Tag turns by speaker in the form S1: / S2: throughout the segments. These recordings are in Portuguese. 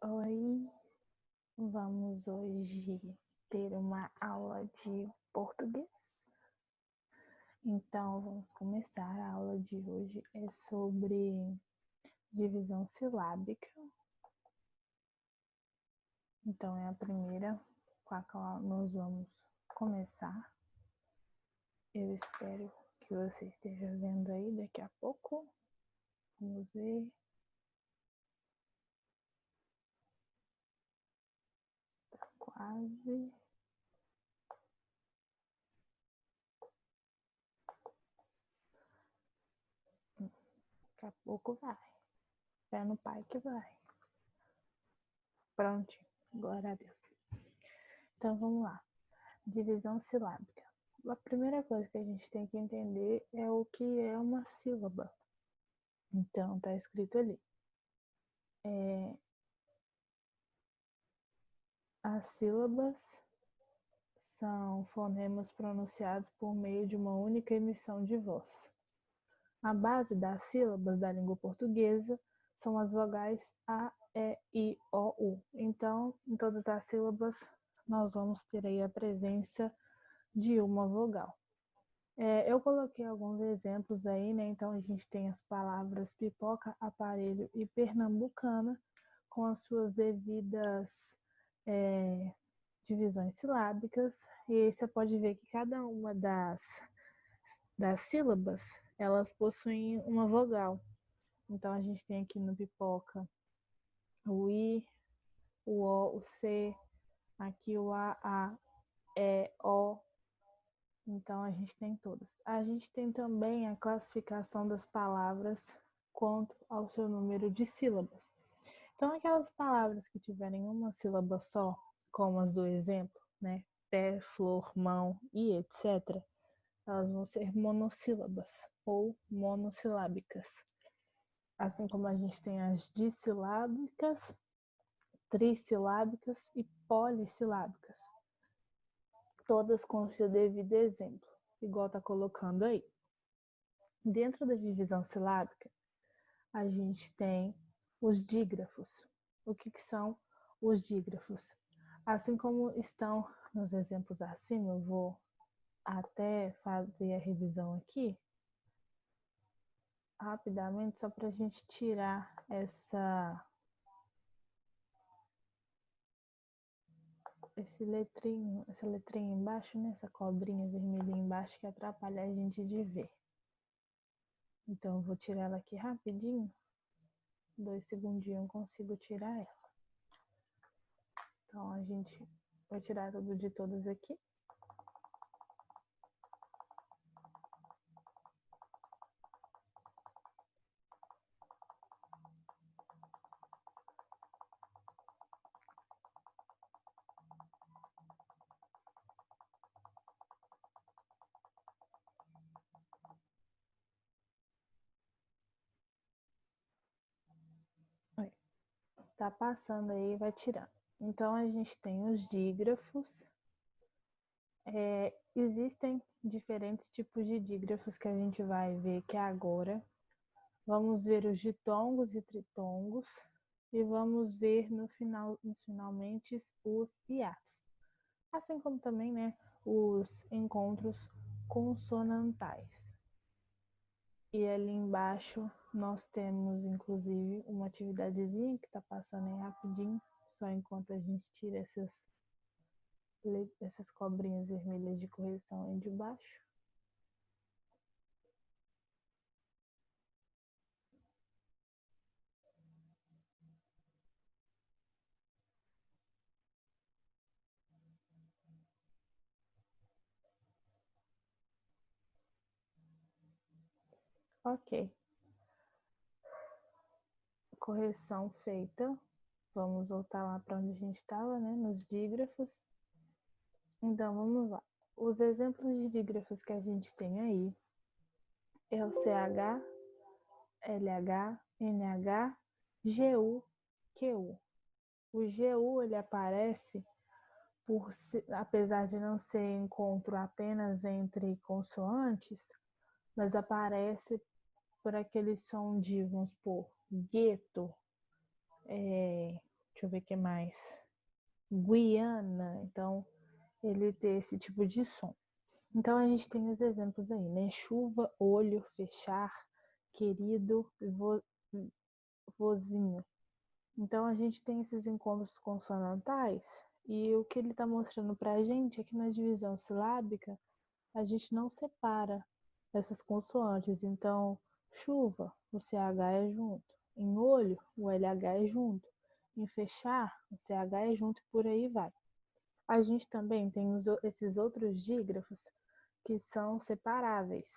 S1: Oi, vamos hoje ter uma aula de português. Então, vamos começar. A aula de hoje é sobre divisão silábica. Então, é a primeira com a qual nós vamos começar. Eu espero que você esteja vendo aí daqui a pouco. Vamos ver. Tá quase. Daqui a pouco vai. Fé no pai que vai. Pronto. Glória a Deus. Então, vamos lá. Divisão silábica. A primeira coisa que a gente tem que entender é o que é uma sílaba. Então, tá escrito ali. As sílabas são fonemas pronunciados por meio de uma única emissão de voz. A base das sílabas da língua portuguesa são as vogais A, E, I, O, U. Então, em todas as sílabas, nós vamos ter aí a presença de uma vogal. Eu coloquei alguns exemplos aí, né? Então, a gente tem as palavras pipoca, aparelho e pernambucana, com as suas devidas divisões silábicas. E você pode ver que cada uma das sílabas, elas possuem uma vogal. Então, a gente tem aqui no pipoca o I, o O, o C, aqui o A, E, O. Então, a gente tem todas. A gente tem também a classificação das palavras quanto ao seu número de sílabas. Então, aquelas palavras que tiverem uma sílaba só, como as do exemplo, né? Pé, flor, mão e etc., elas vão ser monossílabas ou monossilábicas. Assim como a gente tem as dissilábicas, trissilábicas e polissilábicas. Todas com o seu devido exemplo, igual tá colocando aí. Dentro da divisão silábica, a gente tem os dígrafos. O que são os dígrafos? Assim como estão nos exemplos acima, eu vou até fazer a revisão aqui, rapidamente, só para a gente tirar essa essa letrinha embaixo, né? Essa cobrinha vermelha embaixo que atrapalha a gente de ver. Então, eu vou tirar ela aqui rapidinho. 2 segundinhos eu consigo tirar ela. Então, a gente vai tirar tudo de todas aqui. Tá passando aí, vai tirando. Então, a gente tem os dígrafos. Existem diferentes tipos de dígrafos que a gente vai ver aqui agora. Vamos ver os ditongos e tritongos. E vamos ver nos finalmente os hiatos. Assim como também, né, os encontros consonantais. E ali embaixo nós temos, inclusive, uma atividadezinha que está passando aí rapidinho, só enquanto a gente tira essas cobrinhas vermelhas de correção aí de baixo. Ok. Correção feita. Vamos voltar lá para onde a gente estava, né? Nos dígrafos. Então, vamos lá. Os exemplos de dígrafos que a gente tem aí é o CH, LH, NH, GU, QU. O GU, ele aparece apesar de não ser encontro apenas entre consoantes, mas aparece por aquele som de, vamos supor, gueto, deixa deixa eu ver o que mais. Guiana, então ele tem esse tipo de som. Então a gente tem os exemplos aí, né? Chuva, olho, fechar, querido, vozinho. Então a gente tem esses encontros consonantais e o que ele está mostrando para a gente é que na divisão silábica a gente não separa essas consoantes. Então, chuva, o CH é junto. Em olho, o LH é junto. Em fechar, o CH é junto e por aí vai. A gente também tem esses outros dígrafos que são separáveis,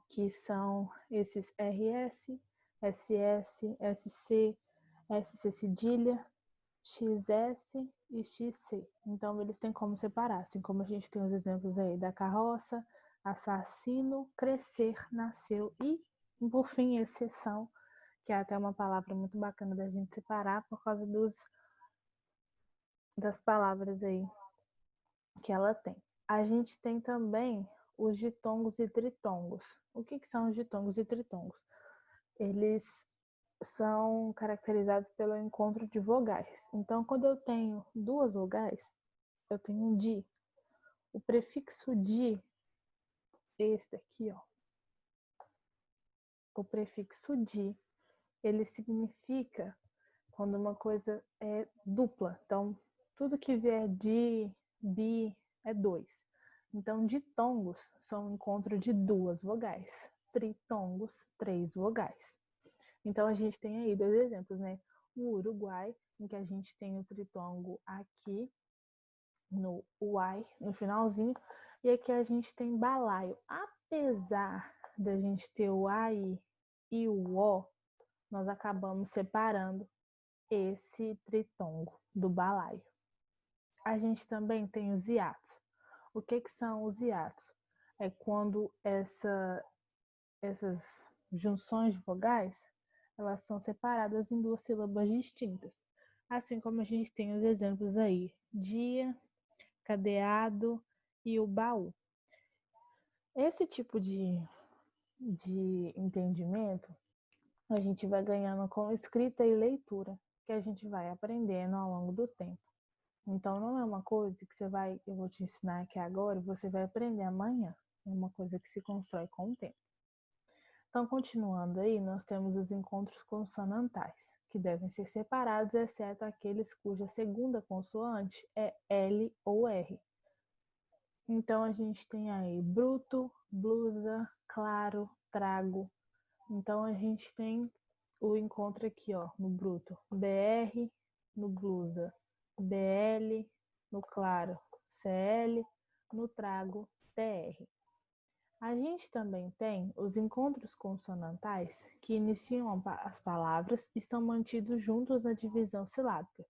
S1: que são esses RS, SS, SC, SC cedilha, XS e XC. Então, eles têm como separar, assim como a gente tem os exemplos aí da carroça, assassino, crescer, nasceu e, por fim, exceção, que é até uma palavra muito bacana da gente separar por causa das palavras aí que ela tem. A gente tem também os ditongos e tritongos. O que são os ditongos e tritongos? Eles são caracterizados pelo encontro de vogais. Então, quando eu tenho duas vogais, eu tenho um di. O prefixo di, esse daqui, ó. O prefixo di, ele significa quando uma coisa é dupla. Então, tudo que vier di, bi, é dois. Então, ditongos são o encontro de duas vogais. Tritongos, três vogais. Então, a gente tem aí dois exemplos, né? O Uruguai, em que a gente tem o tritongo aqui, no uai, no finalzinho, e aqui a gente tem balaio. Apesar da gente ter o ai e o ó, nós acabamos separando esse tritongo do balaio. A gente também tem os hiatos. O que são os hiatos? É quando essas junções de vogais, elas são separadas em duas sílabas distintas. Assim como a gente tem os exemplos aí, dia, cadeado e o baú. Esse tipo de entendimento a gente vai ganhando com escrita e leitura, que a gente vai aprendendo ao longo do tempo. Então não é uma coisa que eu vou te ensinar aqui agora e você vai aprender amanhã. É uma coisa que se constrói com o tempo. Então, continuando aí, nós temos os encontros consonantais, que devem ser separados, exceto aqueles cuja segunda consoante é L ou R. Então, a gente tem aí bruto, blusa, claro, trago. Então, a gente tem o encontro aqui, ó, no bruto, BR, no blusa, BL, no claro, CL, no trago, TR. A gente também tem os encontros consonantais que iniciam as palavras e são mantidos juntos na divisão silábica.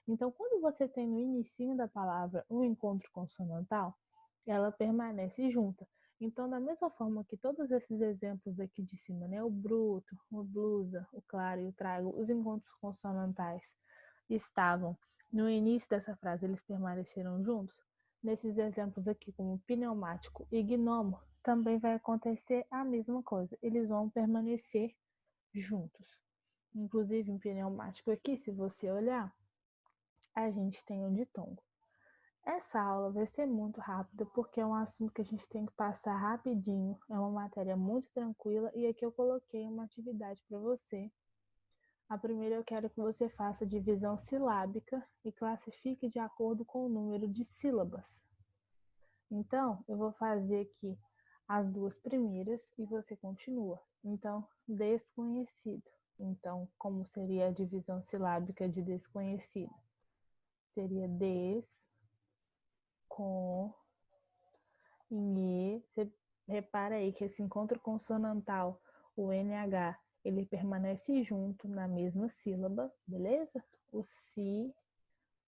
S1: Então, quando você tem no início da palavra um encontro consonantal, ela permanece junta. Então, da mesma forma que todos esses exemplos aqui de cima, né, o bruto, o blusa, o claro e o trago, os encontros consonantais estavam no início dessa frase, eles permaneceram juntos. Nesses exemplos aqui, como pneumático e gnomo, também vai acontecer a mesma coisa. Eles vão permanecer juntos. Inclusive, em pneumático aqui, se você olhar, a gente tem um ditongo. Essa aula vai ser muito rápida, porque é um assunto que a gente tem que passar rapidinho. É uma matéria muito tranquila e aqui eu coloquei uma atividade para você. A primeira eu quero que você faça divisão silábica e classifique de acordo com o número de sílabas. Então, eu vou fazer aqui as duas primeiras e você continua. Então, desconhecido. Então, como seria a divisão silábica de desconhecido? Seria des, com, e. Você repara aí que esse encontro consonantal, o NH, ele permanece junto na mesma sílaba, beleza? O si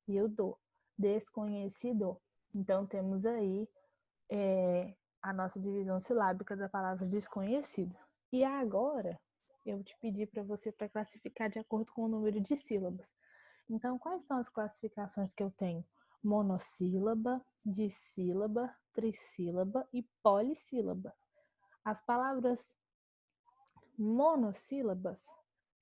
S1: e o do. Desconhecido. Então, temos aí a nossa divisão silábica da palavra desconhecido. E agora, eu te pedi para você para classificar de acordo com o número de sílabas. Então, quais são as classificações que eu tenho? Monossílaba, dissílaba, trissílaba e polissílaba. As palavras monossílabas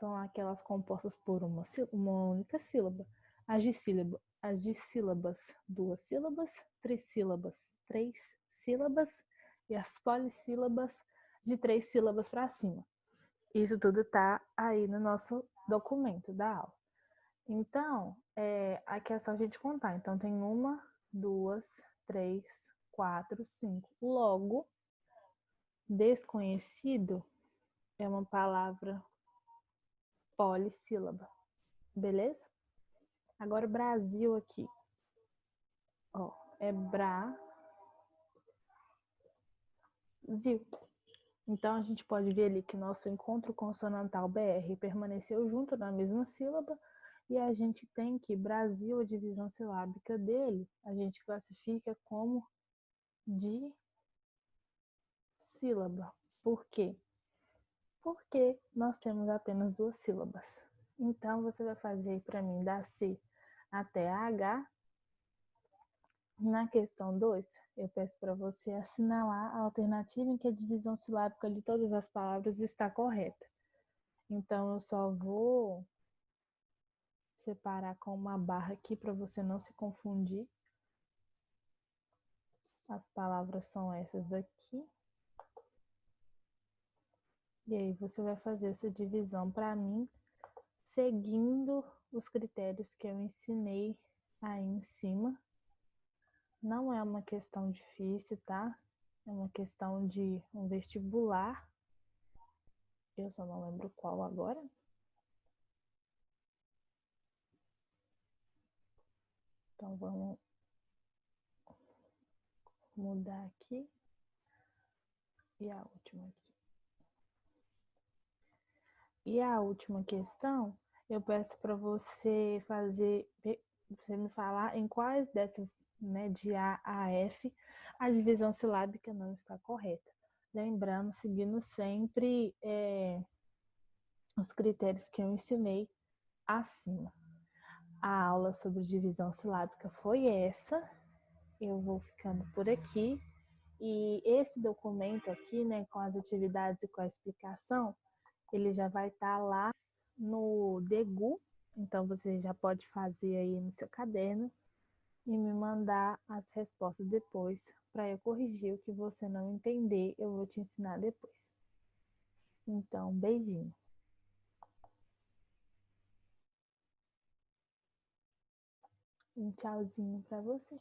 S1: são aquelas compostas por uma única sílaba. As dissílabas, duas sílabas, trissílabas, três sílabas, e as polissílabas de 3 sílabas para cima. Isso tudo está aí no nosso documento da aula. Então, aqui é só a gente contar. Então, tem 1, 2, 3, 4, 5. Logo, desconhecido é uma palavra polissílaba. Beleza? Agora, Brasil aqui. Ó, é Brasil. Então, a gente pode ver ali que nosso encontro consonantal BR permaneceu junto na mesma sílaba. E a gente tem que Brasil, a divisão silábica dele, a gente classifica como dissílaba. Por quê? Porque nós temos apenas 2 sílabas. Então, você vai fazer para mim da C até a H. Na questão 2, eu peço para você assinalar a alternativa em que a divisão silábica de todas as palavras está correta. Então, eu só vou separar com uma barra aqui para você não se confundir. As palavras são essas daqui. E aí você vai fazer essa divisão para mim, seguindo os critérios que eu ensinei aí em cima. Não é uma questão difícil, tá? É uma questão de um vestibular. Eu só não lembro qual agora. Então, vamos mudar aqui. E a última aqui. E a última questão, eu peço para você me falar em quais dessas, né, de A a F, a divisão silábica não está correta. Lembrando, seguindo sempre os critérios que eu ensinei acima. A aula sobre divisão silábica foi essa. Eu vou ficando por aqui. E esse documento aqui, né, com as atividades e com a explicação, ele já vai estar lá no Degu. Então, você já pode fazer aí no seu caderno e me mandar as respostas depois para eu corrigir o que você não entender. Eu vou te ensinar depois. Então, beijinho. Um tchauzinho para você.